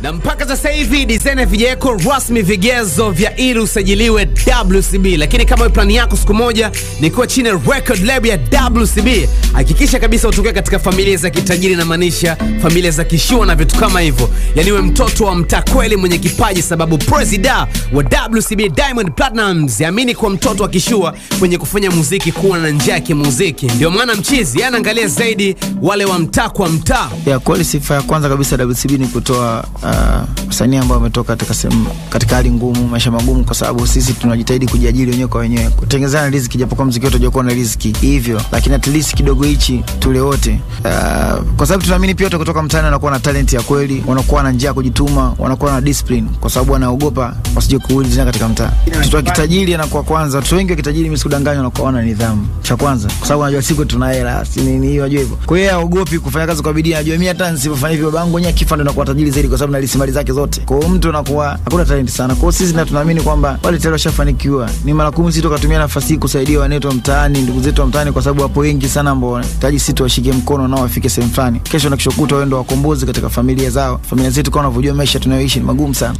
Na mpaka sasa hivi design vijeko rasmi vigezo vya ili usajiliwe WCB. Lakini kama plani yako siku moja ni kuwa chini record label ya WCB, hakikisha kabisa utoke katika familia za kitajiri, na maanisha familia za kishua na vitu kama hivyo. Yani we mtoto wa mtaa kweli mwenye kipaji, sababu president wa WCB Diamond Platnumz yaamini kwa mtoto wa kishua mwenye kufanya muziki kuwa na njia ya kimuziki. Ndio maana mchizi anaangalia zaidi wale wa mtaa kwa mtaa. Ya kweli sifa ya kwanza kabisa WCB ni kutoa wasanii ambao wametoka katika hali ngumu, maisha magumu, kwa sababu sisi tunajitahidi kujiajiri wenyewe kwa wenyewe, kutengeneza riziki, japo kwa muziki wetu haujakuwa na riziki hivyo, lakini at least kidogo hichi tule wote, kwa sababu tunaamini pia kutoka mtaani wanakuwa na talent ya kweli, wanakuwa na njia ya kujituma, wanakuwa na discipline, kwa sababu wanaogopa wasije kuuliza tena katika mtaa. Mtoto wa kitajiri anakuwa kwanza, watu wengi wa kitajiri msikudanganywa, wanakuwa na nidhamu cha kwanza, kwa sababu anajua siku tuna hela, si nini hiyo, unajua hivyo. Kwa hiyo haogopi kufanya kazi kwa bidii, anajua mimi hata nisipofanya hivyo babangu mwenyewe akifa ndo nakuwa tajiri zaidi, kwa sababu nalisimali zake zote. Kwa hiyo mtu anakuwa hakuna talent sana. Kwa hiyo sisi tunaamini kwamba wale tayari washafanikiwa. Ni mara 10 sisi tukatumia nafasi hii kusaidia wanetu wa mtaani, ndugu zetu wa mtaani, kwa sababu hapo wengi sana ambao taji sisi tuwashike mkono nao wafike sehemu fulani. Kesho na kesho kutwa wao ndio wakombozi katika familia zao. Familia zetu kama unavyojua maisha tunayoishi ni magumu sana.